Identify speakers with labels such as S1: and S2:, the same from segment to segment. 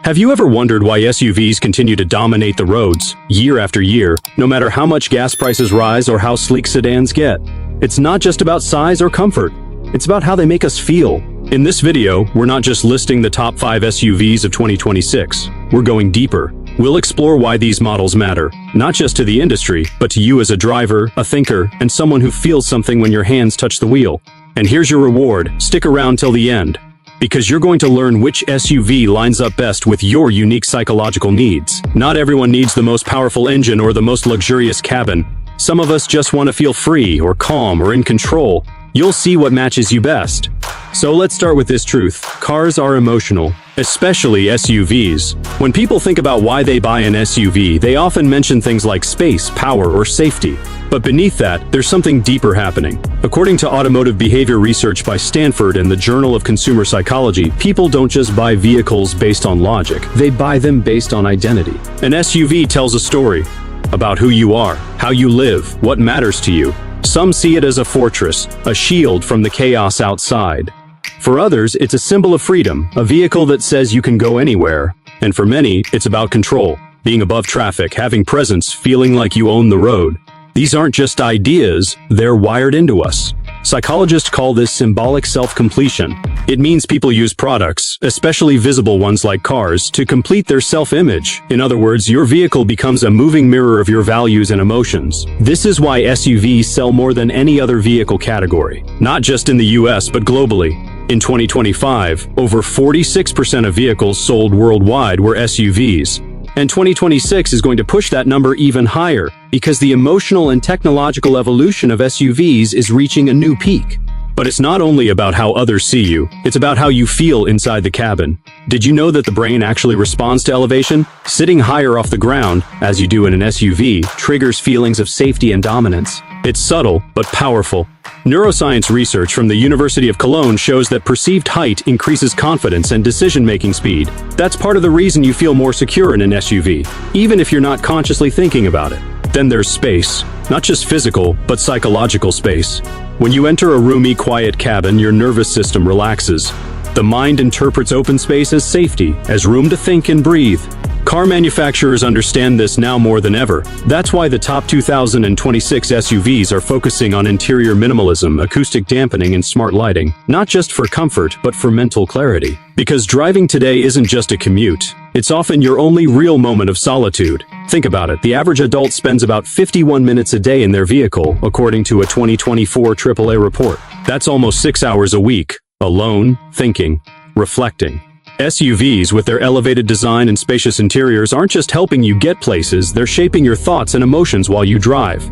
S1: Have you ever wondered why SUVs continue to dominate the roads, year after year, no matter how much gas prices rise or how sleek sedans get? It's not just about size or comfort, it's about how they make us feel. In this video, we're not just listing the top 5 SUVs of 2026, we're going deeper. We'll explore why these models matter, not just to the industry, but to you as a driver, a thinker, and someone who feels something when your hands touch the wheel. And here's your reward, stick around till the end, because you're going to learn which SUV lines up best with your unique psychological needs. Not everyone needs the most powerful engine or the most luxurious cabin. Some of us just want to feel free or calm or in control. You'll see what matches you best. So let's start with this truth. Cars are emotional, especially SUVs. When people think about why they buy an SUV, they often mention things like space, power, or safety. But beneath that, there's something deeper happening. According to automotive behavior research by Stanford and the Journal of Consumer Psychology, people don't just buy vehicles based on logic, they buy them based on identity. An SUV tells a story about who you are, how you live, what matters to you. Some see it as a fortress, a shield from the chaos outside. For others, it's a symbol of freedom, a vehicle that says you can go anywhere. And for many, it's about control, being above traffic, having presence, feeling like you own the road. These aren't just ideas, they're wired into us. Psychologists call this symbolic self-completion. It means people use products, especially visible ones like cars, to complete their self-image. In other words, your vehicle becomes a moving mirror of your values and emotions. This is why SUVs sell more than any other vehicle category, not just in the US, but globally. In 2025, over 46% of vehicles sold worldwide were SUVs. And 2026 is going to push that number even higher, because the emotional and technological evolution of SUVs is reaching a new peak. But it's not only about how others see you, it's about how you feel inside the cabin. Did you know that the brain actually responds to elevation? Sitting higher off the ground, as you do in an SUV, triggers feelings of safety and dominance. It's subtle, but powerful. Neuroscience research from the University of Cologne shows that perceived height increases confidence and decision-making speed. That's part of the reason you feel more secure in an SUV, even if you're not consciously thinking about it. Then there's space. Not just physical, but psychological space. When you enter a roomy, quiet cabin, your nervous system relaxes. The mind interprets open space as safety, as room to think and breathe. Car manufacturers understand this now more than ever. That's why the top 2026 SUVs are focusing on interior minimalism, acoustic dampening, and smart lighting. Not just for comfort, but for mental clarity. Because driving today isn't just a commute. It's often your only real moment of solitude. Think about it, the average adult spends about 51 minutes a day in their vehicle, according to a 2024 AAA report. That's almost 6 hours a week, alone, thinking, reflecting. SUVs, with their elevated design and spacious interiors, aren't just helping you get places, they're shaping your thoughts and emotions while you drive.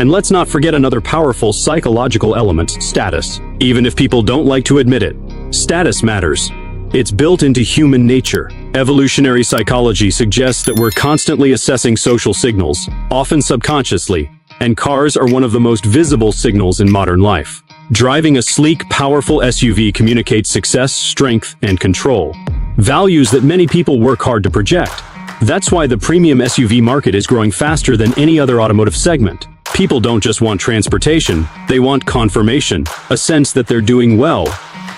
S1: And let's not forget another powerful psychological element, status. Even if people don't like to admit it, status matters. It's built into human nature. Evolutionary psychology suggests that we're constantly assessing social signals, often subconsciously, and cars are one of the most visible signals in modern life. Driving a sleek, powerful SUV communicates success, strength, and control. Values that many people work hard to project. That's why the premium SUV market is growing faster than any other automotive segment. People don't just want transportation, they want confirmation, a sense that they're doing well,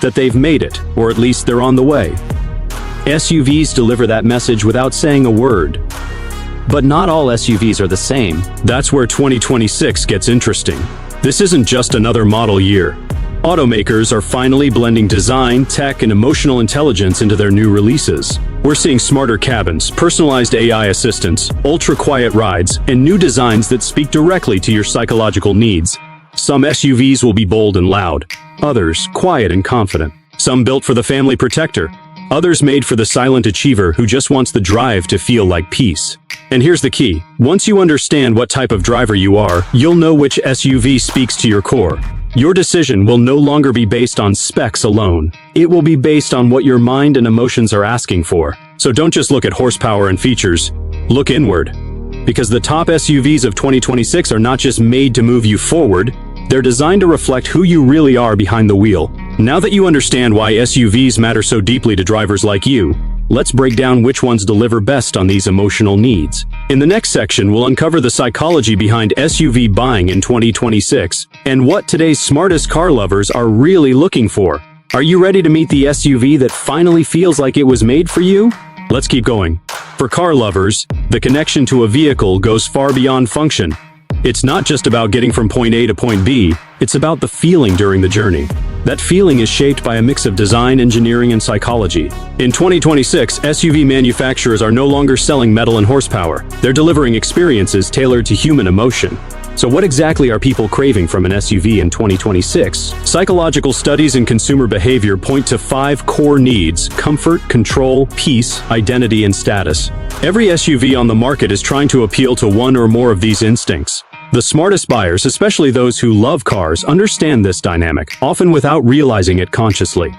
S1: that they've made it, or at least they're on the way. SUVs deliver that message without saying a word. But not all SUVs are the same. That's where 2026 gets interesting. This isn't just another model year. Automakers are finally blending design, tech, and emotional intelligence into their new releases. We're seeing smarter cabins, personalized AI assistants, ultra-quiet rides, and new designs that speak directly to your psychological needs. Some SUVs will be bold and loud, others quiet and confident. Some built for the family protector, others made for the silent achiever who just wants the drive to feel like peace. And here's the key. Once you understand what type of driver you are, you'll know which SUV speaks to your core. Your decision will no longer be based on specs alone. It will be based on what your mind and emotions are asking for. So don't just look at horsepower and features. Look inward. Because the top SUVs of 2026 are not just made to move you forward, they're designed to reflect who you really are behind the wheel. Now that you understand why SUVs matter so deeply to drivers like you, let's break down which ones deliver best on these emotional needs. In the next section, we'll uncover the psychology behind SUV buying in 2026 and what today's smartest car lovers are really looking for. Are you ready to meet the SUV that finally feels like it was made for you? Let's keep going. For car lovers, the connection to a vehicle goes far beyond function. It's not just about getting from point A to point B, it's about the feeling during the journey. That feeling is shaped by a mix of design, engineering, and psychology. In 2026, SUV manufacturers are no longer selling metal and horsepower. They're delivering experiences tailored to human emotion. So what exactly are people craving from an SUV in 2026? Psychological studies and consumer behavior point to 5 core needs: comfort, control, peace, identity, and status. Every SUV on the market is trying to appeal to one or more of these instincts. The smartest buyers, especially those who love cars, understand this dynamic, often without realizing it consciously.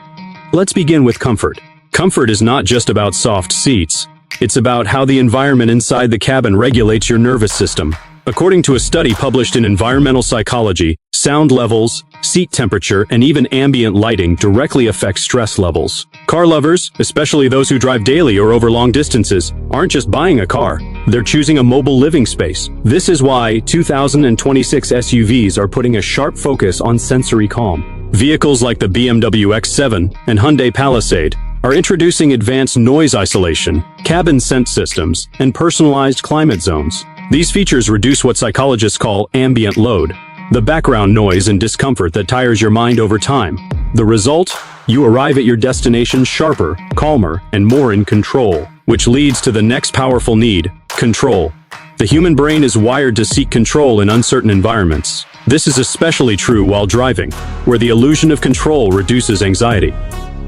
S1: Let's begin with comfort. Comfort is not just about soft seats. It's about how the environment inside the cabin regulates your nervous system. According to a study published in Environmental Psychology, sound levels, seat temperature, and even ambient lighting directly affect stress levels. Car lovers, especially those who drive daily or over long distances, aren't just buying a car, they're choosing a mobile living space. This is why 2026 SUVs are putting a sharp focus on sensory calm. Vehicles like the BMW X7 and Hyundai Palisade are introducing advanced noise isolation, cabin scent systems, and personalized climate zones. These features reduce what psychologists call ambient load, the background noise and discomfort that tires your mind over time. The result? You arrive at your destination sharper, calmer, and more in control, which leads to the next powerful need: control. The human brain is wired to seek control in uncertain environments. This is especially true while driving, where the illusion of control reduces anxiety.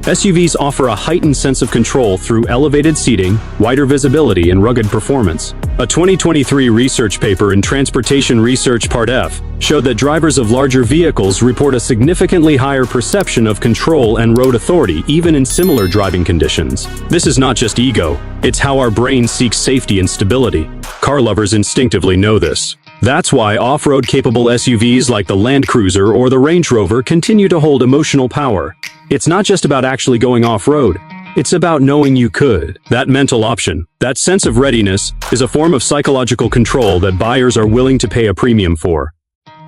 S1: SUVs offer a heightened sense of control through elevated seating, wider visibility, and rugged performance. A 2023 research paper in Transportation Research Part F showed that drivers of larger vehicles report a significantly higher perception of control and road authority even in similar driving conditions. This is not just ego, it's how our brain seeks safety and stability. Car lovers instinctively know this. That's why off-road capable SUVs like the Land Cruiser or the Range Rover continue to hold emotional power. It's not just about actually going off-road. It's about knowing you could. That mental option, that sense of readiness, is a form of psychological control that buyers are willing to pay a premium for.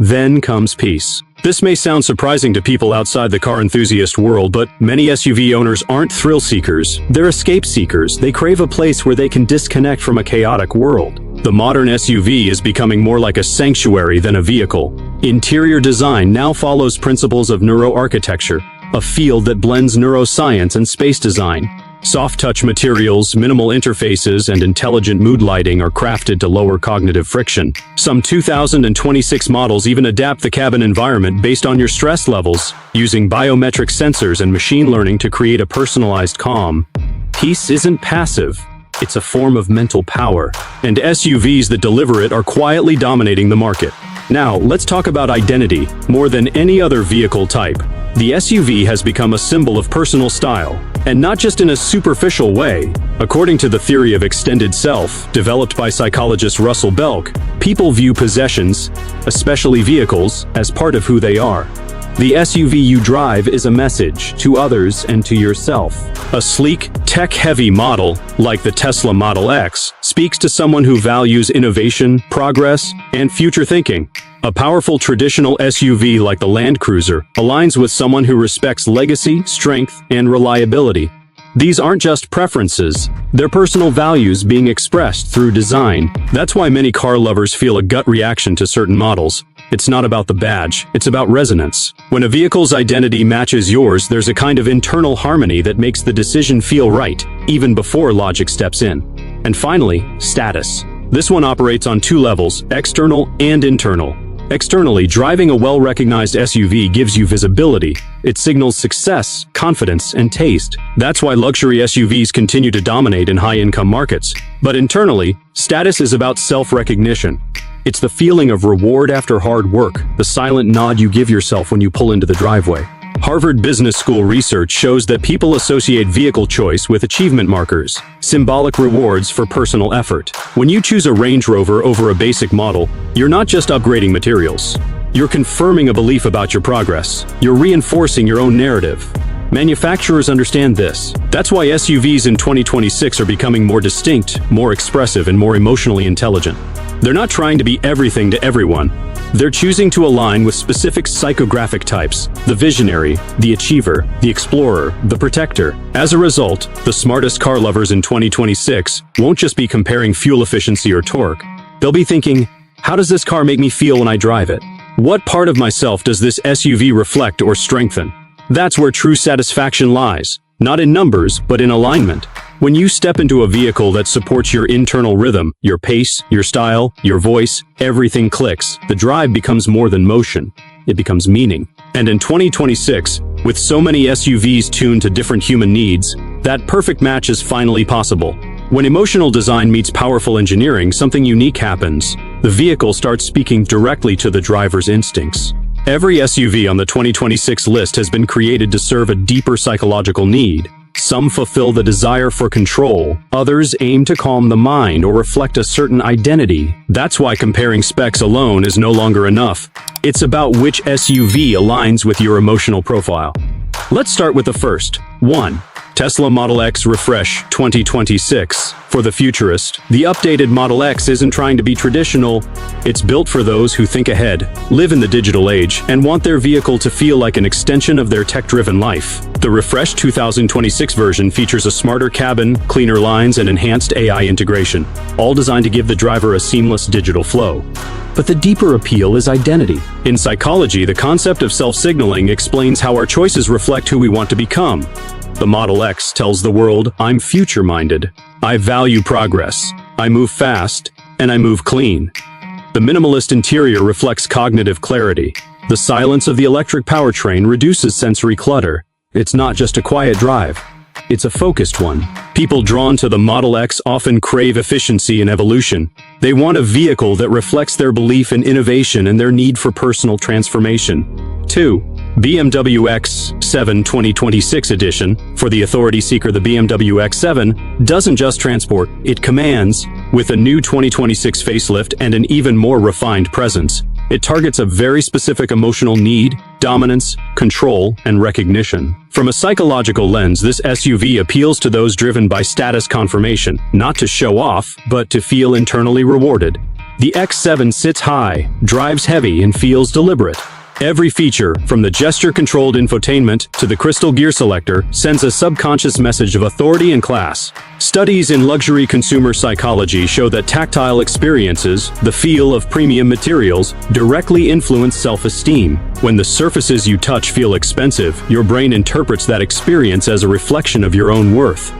S1: Then comes peace. This may sound surprising to people outside the car enthusiast world, but many SUV owners aren't thrill seekers. They're escape seekers. They crave a place where they can disconnect from a chaotic world. The modern SUV is becoming more like a sanctuary than a vehicle. Interior design now follows principles of neuroarchitecture, a field that blends neuroscience and space design. Soft-touch materials, minimal interfaces, and intelligent mood lighting are crafted to lower cognitive friction. Some 2026 models even adapt the cabin environment based on your stress levels, using biometric sensors and machine learning to create a personalized calm. Peace isn't passive. It's a form of mental power, and SUVs that deliver it are quietly dominating the market. Now, let's talk about identity. More than any other vehicle type, the SUV has become a symbol of personal style, and not just in a superficial way. According to the theory of extended self, developed by psychologist Russell Belk, people view possessions, especially vehicles, as part of who they are. The SUV you drive is a message to others and to yourself. A sleek, tech-heavy model, like the Tesla Model X, speaks to someone who values innovation, progress, and future thinking. A powerful traditional SUV like the Land Cruiser aligns with someone who respects legacy, strength, and reliability. These aren't just preferences, they're personal values being expressed through design. That's why many car lovers feel a gut reaction to certain models. It's not about the badge, it's about resonance. When a vehicle's identity matches yours, there's a kind of internal harmony that makes the decision feel right, even before logic steps in. And finally, status. This one operates on 2 levels, external and internal. Externally, driving a well-recognized SUV gives you visibility. It signals success, confidence, and taste. That's why luxury SUVs continue to dominate in high-income markets. But internally, status is about self-recognition. It's the feeling of reward after hard work, the silent nod you give yourself when you pull into the driveway. Harvard Business School research shows that people associate vehicle choice with achievement markers, symbolic rewards for personal effort. When you choose a Range Rover over a basic model, you're not just upgrading materials. You're confirming a belief about your progress. You're reinforcing your own narrative. Manufacturers understand this. That's why SUVs in 2026 are becoming more distinct, more expressive, and more emotionally intelligent. They're not trying to be everything to everyone. They're choosing to align with specific psychographic types: the visionary, the achiever, the explorer, the protector. As a result, the smartest car lovers in 2026 won't just be comparing fuel efficiency or torque. They'll be thinking, how does this car make me feel when I drive it? What part of myself does this SUV reflect or strengthen? That's where true satisfaction lies, not in numbers, but in alignment. When you step into a vehicle that supports your internal rhythm, your pace, your style, your voice, everything clicks. The drive becomes more than motion. It becomes meaning. And in 2026, with so many SUVs tuned to different human needs, that perfect match is finally possible. When emotional design meets powerful engineering, something unique happens. The vehicle starts speaking directly to the driver's instincts. Every SUV on the 2026 list has been created to serve a deeper psychological need. Some fulfill the desire for control, others aim to calm the mind or reflect a certain identity. That's why comparing specs alone is no longer enough. It's about which SUV aligns with your emotional profile. Let's start with the first. 1. Tesla Model X Refresh 2026. For the futurist, the updated Model X isn't trying to be traditional. It's built for those who think ahead, live in the digital age, and want their vehicle to feel like an extension of their tech-driven life. The refreshed 2026 version features a smarter cabin, cleaner lines, and enhanced AI integration, all designed to give the driver a seamless digital flow. But the deeper appeal is identity. In psychology, the concept of self-signaling explains how our choices reflect who we want to become. The Model X tells the world, I'm future-minded. I value progress. I move fast, and I move clean. The minimalist interior reflects cognitive clarity. The silence of the electric powertrain reduces sensory clutter. It's not just a quiet drive. It's a focused one. People drawn to the Model X often crave efficiency and evolution. They want a vehicle that reflects their belief in innovation and their need for personal transformation. 2. BMW X7 2026 edition. For the authority seeker, the BMW X7 doesn't just transport, it commands. With a new 2026 facelift and an even more refined presence, it targets a very specific emotional need: dominance, control, and recognition. From a psychological lens, this SUV appeals to those driven by status confirmation, not to show off, but to feel internally rewarded. The X7 sits high, drives heavy, and feels deliberate. Every feature, from the gesture-controlled infotainment to the crystal gear selector, sends a subconscious message of authority and class. Studies in luxury consumer psychology show that tactile experiences, the feel of premium materials, directly influence self-esteem. When the surfaces you touch feel expensive, your brain interprets that experience as a reflection of your own worth.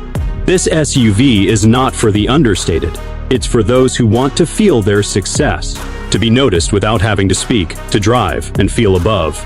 S1: This SUV is not for the understated. It's for those who want to feel their success, to be noticed without having to speak, to drive and feel above.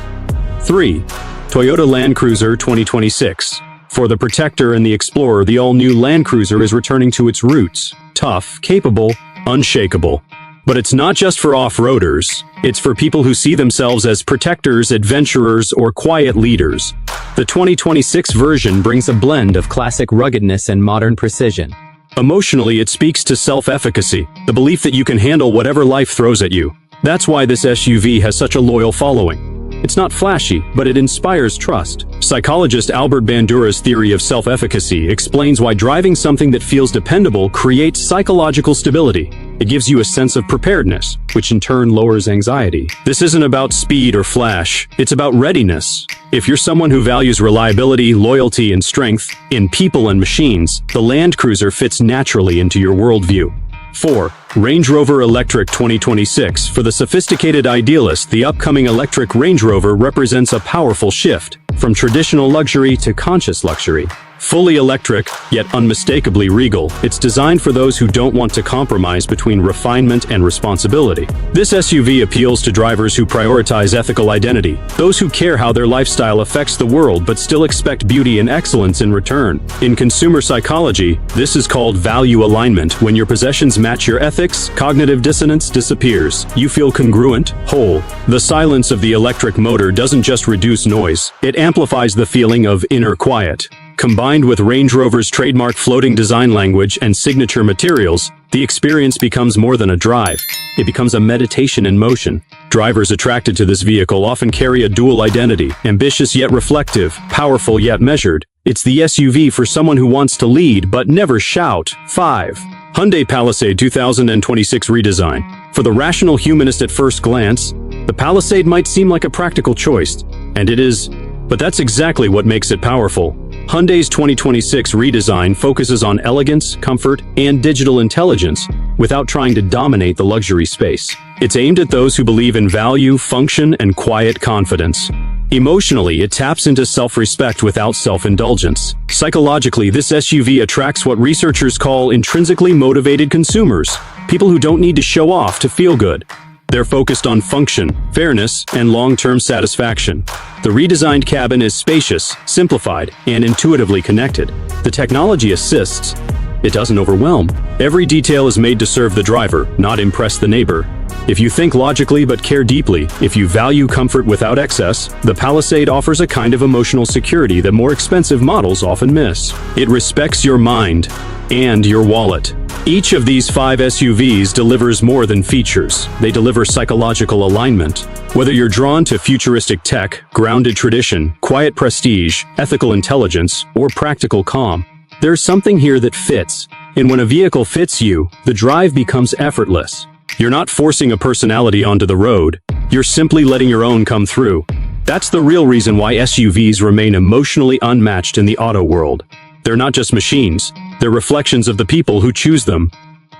S1: 3. Toyota Land Cruiser 2026. For the Protector and the Explorer, the all-new Land Cruiser is returning to its roots. Tough, capable, unshakable. But it's not just for off-roaders. It's for people who see themselves as protectors, adventurers, or quiet leaders. The 2026 version brings a blend of classic ruggedness and modern precision. Emotionally, it speaks to self-efficacy, the belief that you can handle whatever life throws at you. That's why this SUV has such a loyal following. It's not flashy, but it inspires trust. Psychologist Albert Bandura's theory of self-efficacy explains why driving something that feels dependable creates psychological stability. It gives you a sense of preparedness, which in turn lowers anxiety. This isn't about speed or flash, it's about readiness. If you're someone who values reliability, loyalty, and strength in people and machines, the Land Cruiser fits naturally into your worldview. 4. Range Rover Electric 2026. For the sophisticated idealist, the upcoming electric Range Rover represents a powerful shift from traditional luxury to conscious luxury. Fully electric, yet unmistakably regal, it's designed for those who don't want to compromise between refinement and responsibility. This SUV appeals to drivers who prioritize ethical identity, those who care how their lifestyle affects the world but still expect beauty and excellence in return. In consumer psychology, this is called value alignment. When your possessions match your ethics, cognitive dissonance disappears. You feel congruent, whole. The silence of the electric motor doesn't just reduce noise, it amplifies the feeling of inner quiet. Combined with Range Rover's trademark floating design language and signature materials, the experience becomes more than a drive. It becomes a meditation in motion. Drivers attracted to this vehicle often carry a dual identity, ambitious yet reflective, powerful yet measured. It's the SUV for someone who wants to lead but never shout. 5. Hyundai Palisade 2026 redesign. For the rational humanist at first glance, The Palisade might seem like a practical choice, and it is, but that's exactly what makes it powerful. Hyundai's 2026 redesign focuses on elegance, comfort, and digital intelligence without trying to dominate the luxury space. It's aimed at those who believe in value, function, and quiet confidence. Emotionally, it taps into self-respect without self-indulgence. Psychologically, this SUV attracts what researchers call intrinsically motivated consumers, people who don't need to show off to feel good. They're focused on function, fairness, and long-term satisfaction. The redesigned cabin is spacious, simplified, and intuitively connected. The technology assists. It doesn't overwhelm. Every detail is made to serve the driver, not impress the neighbor. If you think logically but care deeply, if you value comfort without excess, the Palisade offers a kind of emotional security that more expensive models often miss. It respects your mind and your wallet. Each of these 5 SUVs delivers more than features. They deliver psychological alignment. Whether you're drawn to futuristic tech, grounded tradition, quiet prestige, ethical intelligence, or practical calm, there's something here that fits. And when a vehicle fits you, the drive becomes effortless. You're not forcing a personality onto the road. You're simply letting your own come through. That's the real reason why SUVs remain emotionally unmatched in the auto world. They're not just machines. They're reflections of the people who choose them.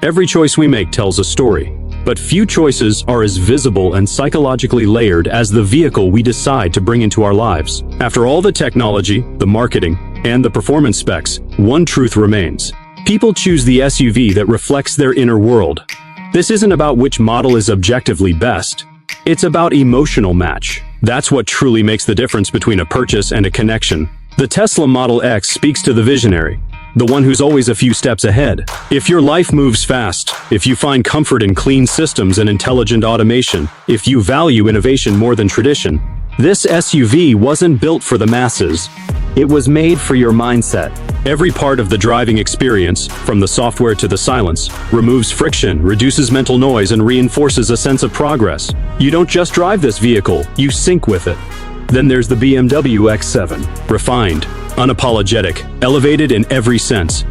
S1: Every choice we make tells a story. But few choices are as visible and psychologically layered as the vehicle we decide to bring into our lives. After all the technology, the marketing, and the performance specs, one truth remains. People choose the SUV that reflects their inner world. This isn't about which model is objectively best. It's about emotional match. That's what truly makes the difference between a purchase and a connection. The Tesla Model X speaks to the visionary, the one who's always a few steps ahead. If your life moves fast, if you find comfort in clean systems and intelligent automation, if you value innovation more than tradition, this SUV wasn't built for the masses. It was made for your mindset. Every part of the driving experience, from the software to the silence, removes friction, reduces mental noise, and reinforces a sense of progress. You don't just drive this vehicle, you sync with it. Then there's the BMW X7. Refined, unapologetic, elevated in every sense.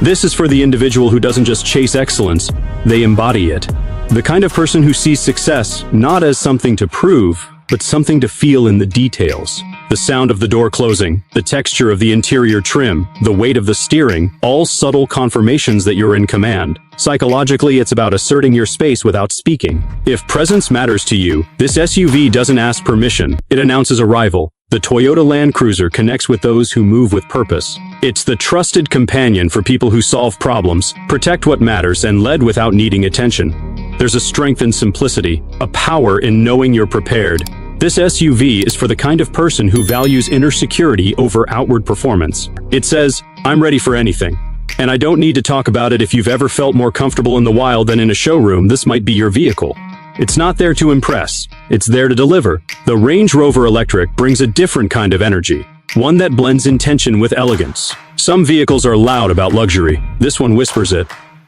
S1: This is for the individual who doesn't just chase excellence, they embody it. The kind of person who sees success not as something to prove, but something to feel in the details. The sound of the door closing, the texture of the interior trim, the weight of the steering, all subtle confirmations that you're in command. Psychologically, it's about asserting your space without speaking. If presence matters to you, this SUV doesn't ask permission, it announces arrival. The Toyota Land Cruiser connects with those who move with purpose. It's the trusted companion for people who solve problems, protect what matters, and lead without needing attention. There's a strength in simplicity, a power in knowing you're prepared. This SUV is for the kind of person who values inner security over outward performance. It says, I'm ready for anything. And I don't need to talk about it. If you've ever felt more comfortable in the wild than in a showroom, this might be your vehicle. It's not there to impress, it's there to deliver. The Range Rover Electric brings a different kind of energy, one that blends intention with elegance. Some vehicles are loud about luxury. This one whispers it.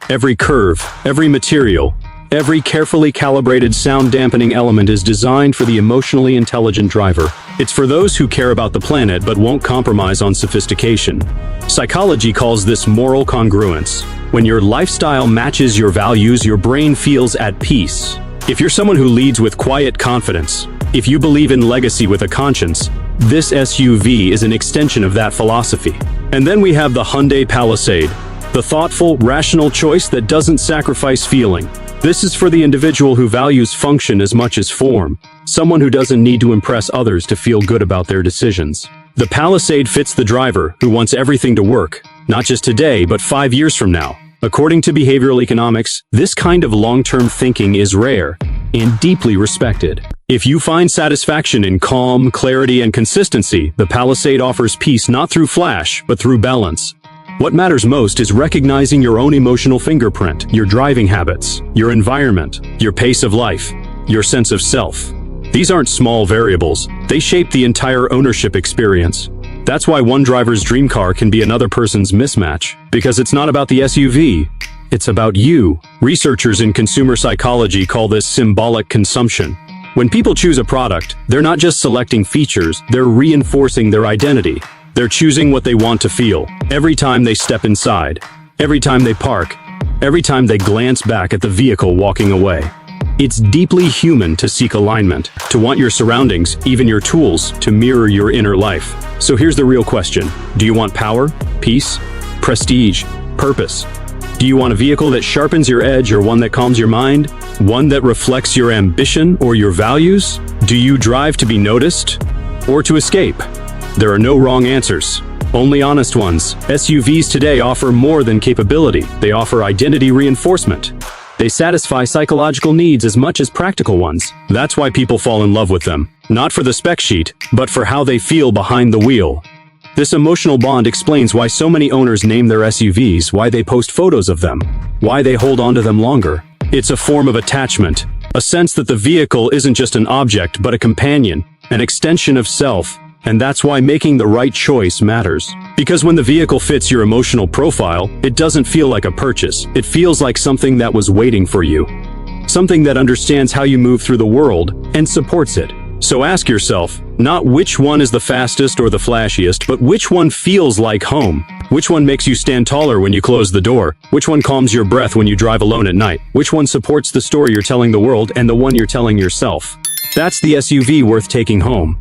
S1: Every curve, every material, every carefully calibrated sound-dampening element is designed for the emotionally intelligent driver. It's for those who care about the planet but won't compromise on sophistication. Psychology calls this moral congruence. When your lifestyle matches your values, your brain feels at peace. If you're someone who leads with quiet confidence, if you believe in legacy with a conscience, this SUV is an extension of that philosophy. And then we have the Hyundai Palisade, the thoughtful, rational choice that doesn't sacrifice feeling. This is for the individual who values function as much as form, someone who doesn't need to impress others to feel good about their decisions. The Palisade fits the driver who wants everything to work, not just today, but 5 years from now. According to behavioral economics, this kind of long-term thinking is rare and deeply respected. If you find satisfaction in calm, clarity, and consistency, the Palisade offers peace not through flash, but through balance. What matters most is recognizing your own emotional fingerprint, your driving habits, your environment, your pace of life, your sense of self. These aren't small variables. They shape the entire ownership experience. That's why one driver's dream car can be another person's mismatch, because it's not about the SUV, it's about you. Researchers in consumer psychology call this symbolic consumption. When people choose a product, they're not just selecting features, they're reinforcing their identity. They're choosing what they want to feel every time they step inside, every time they park, every time they glance back at the vehicle walking away. It's deeply human to seek alignment, to want your surroundings, even your tools, to mirror your inner life. So here's the real question. Do you want power, peace, prestige, purpose? Do you want a vehicle that sharpens your edge or one that calms your mind? One that reflects your ambition or your values? Do you drive to be noticed or to escape? There are no wrong answers, only honest ones. SUVs today offer more than capability. They offer identity reinforcement. They satisfy psychological needs as much as practical ones. That's why people fall in love with them. Not for the spec sheet, but for how they feel behind the wheel. This emotional bond explains why so many owners name their SUVs, why they post photos of them, why they hold onto them longer. It's a form of attachment, a sense that the vehicle isn't just an object, but a companion, an extension of self. And that's why making the right choice matters. Because when the vehicle fits your emotional profile, it doesn't feel like a purchase. It feels like something that was waiting for you. Something that understands how you move through the world and supports it. So ask yourself, not which one is the fastest or the flashiest, but which one feels like home? Which one makes you stand taller when you close the door? Which one calms your breath when you drive alone at night? Which one supports the story you're telling the world and the one you're telling yourself? That's the SUV worth taking home.